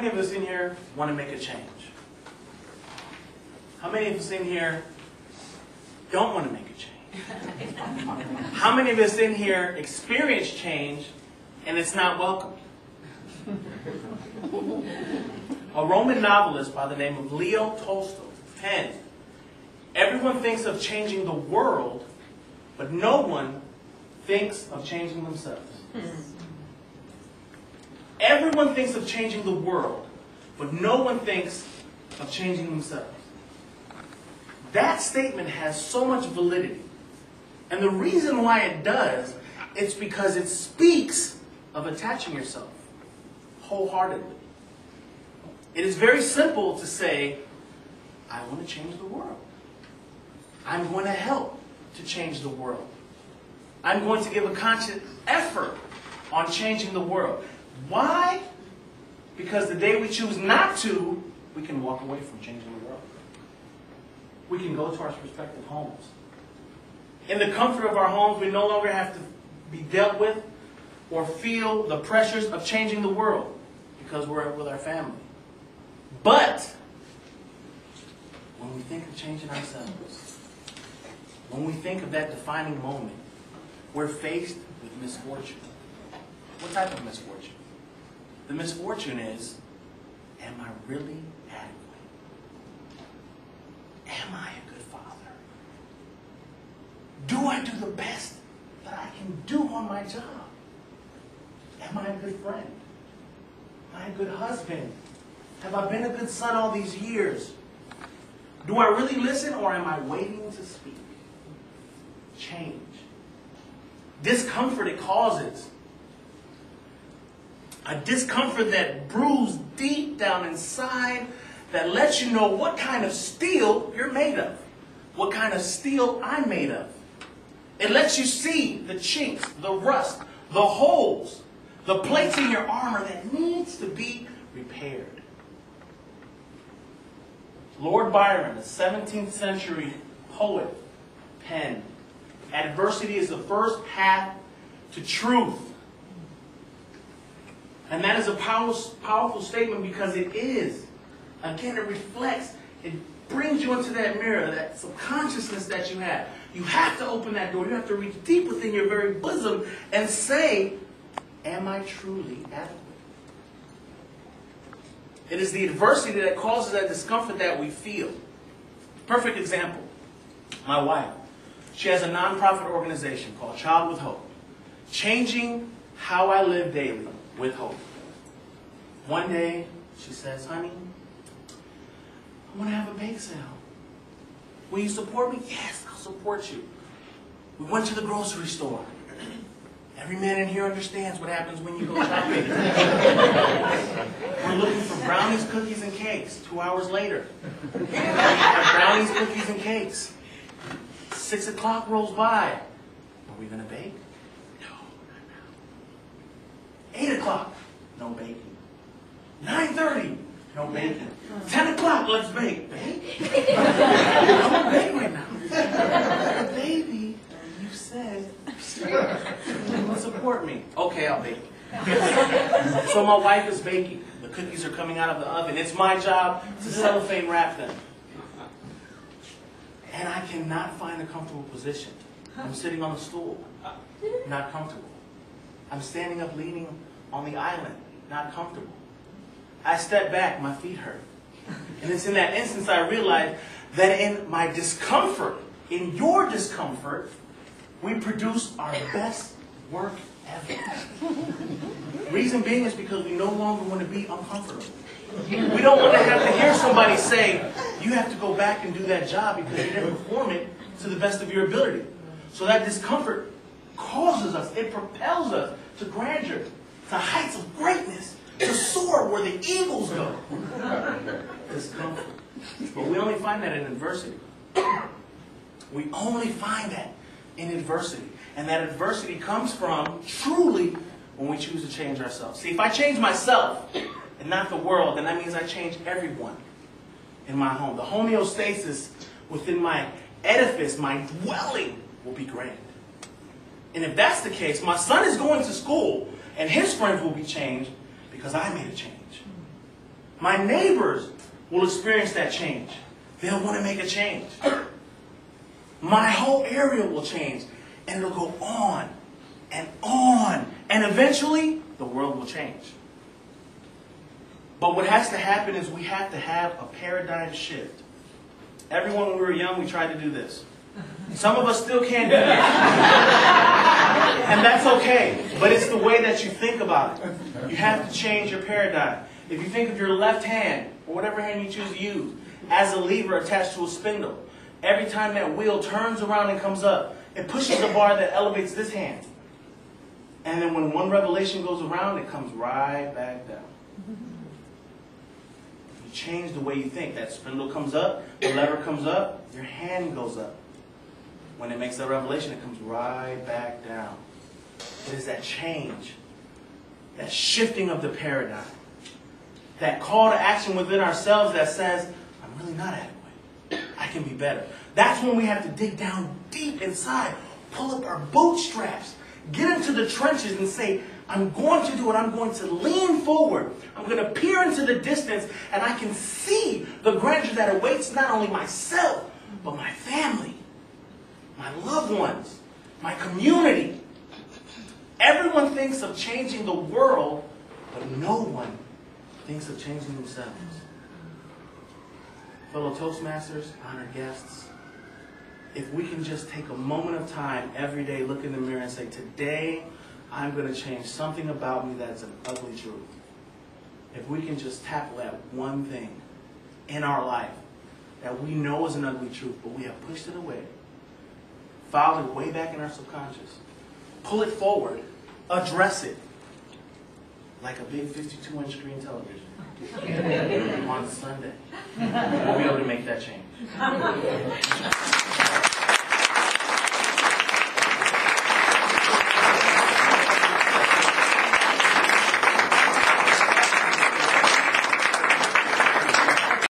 many of us in here want to make a change? How many of us in here don't want to make a change? How many of us in here experience change and it's not welcome? A Roman novelist by the name of Leo Tolstoy penned, "Everyone thinks of changing the world, but no one thinks of changing themselves." Everyone thinks of changing the world, but no one thinks of changing themselves. That statement has so much validity. And the reason why it does, it's because it speaks of attaching yourself wholeheartedly. It is very simple to say, I want to change the world. I'm going to help to change the world. I'm going to give a conscious effort on changing the world. Why? Because the day we choose not to, we can walk away from changing the world. We can go to our respective homes. In the comfort of our homes, we no longer have to be dealt with or feel the pressures of changing the world because we're with our family. But when we think of changing ourselves, when we think of that defining moment, we're faced with misfortune. What type of misfortune? The misfortune is, am I really adequate? Am I a good father? Do I do the best that I can do on my job? Am I a good friend? Am I a good husband? Have I been a good son all these years? Do I really listen, or am I waiting to speak? Change. Discomfort it causes. A discomfort that brews deep down inside, that lets you know what kind of steel you're made of. What kind of steel I'm made of. It lets you see the chinks, the rust, the holes, the plates in your armor that needs to be repaired. Lord Byron, a 17th century poet, penned, "Adversity is the first path to truth." And that is a powerful statement because it is. Again, it reflects, it brings you into that mirror, that subconsciousness that you have. You have to open that door. You have to reach deep within your very bosom and say, am I truly adequate? It is the adversity that causes that discomfort that we feel. Perfect example. My wife. She has a nonprofit organization called Child with Hope. Changing how I live daily with hope. One day, she says, honey, I want to have a bake sale. Will you support me? Yes, I'll support you. We went to the grocery store. Every man in here understands what happens when you go shopping. We're looking for brownies, cookies, and cakes. 2 hours later, we have brownies, cookies, and cakes. 6 o'clock rolls by. Are we going to bake? No, not now. 8 o'clock, no baking. 9:30, no baking. 10 o'clock, let's bake. Bake? I'm going to bake right now. Baby, you said you will support me. Okay, I'll bake. So my wife is baking. The cookies are coming out of the oven. It's my job to cellophane wrap them. And I cannot find a comfortable position. I'm sitting on a stool, not comfortable. I'm standing up leaning on the island, not comfortable. I step back, my feet hurt. And it's in that instance I realize that in my discomfort, in your discomfort, we produce our best work ever. Reason being is because we no longer want to be uncomfortable. We don't want to have to hear somebody say, you have to go back and do that job because you didn't perform it to the best of your ability. So that discomfort causes us, it propels us to grandeur, to heights of greatness, to soar where the eagles go. Discomfort. But we only find that in adversity. We only find that in adversity. And that adversity comes from, truly, when we choose to change ourselves. See, if I change myself and not the world, then that means I change everyone in my home. The homeostasis within my edifice, my dwelling, will be grand. And if that's the case, my son is going to school and his friends will be changed because I made a change. My neighbors will experience that change. They'll want to make a change. My whole area will change. And it'll go on and on. And eventually, the world will change. But what has to happen is we have to have a paradigm shift. Everyone, when we were young, we tried to do this. Some of us still can't do it. And that's okay. But it's the way that you think about it. You have to change your paradigm. If you think of your left hand, or whatever hand you choose to use, as a lever attached to a spindle, every time that wheel turns around and comes up, it pushes the bar that elevates this hand. And then when one revelation goes around, it comes right back down. You change the way you think. That spindle comes up, the lever comes up, your hand goes up. When it makes that revelation, it comes right back down. It is that change, that shifting of the paradigm, that call to action within ourselves that says, I'm really not adequate. I can be better. That's when we have to dig down deep inside, pull up our bootstraps, get into the trenches and say, I'm going to do it. I'm going to lean forward. I'm going to peer into the distance and I can see the grandeur that awaits not only myself, but my family, my loved ones, my community. Everyone thinks of changing the world, but no one thinks of changing themselves. Fellow Toastmasters, honored guests, if we can just take a moment of time every day, look in the mirror and say, today I'm going to change something about me that's an ugly truth. If we can just tackle that one thing in our life that we know is an ugly truth, but we have pushed it away, filed it way back in our subconscious, pull it forward, address it, like a big 52-inch screen television on Sunday, we'll be able to make that change.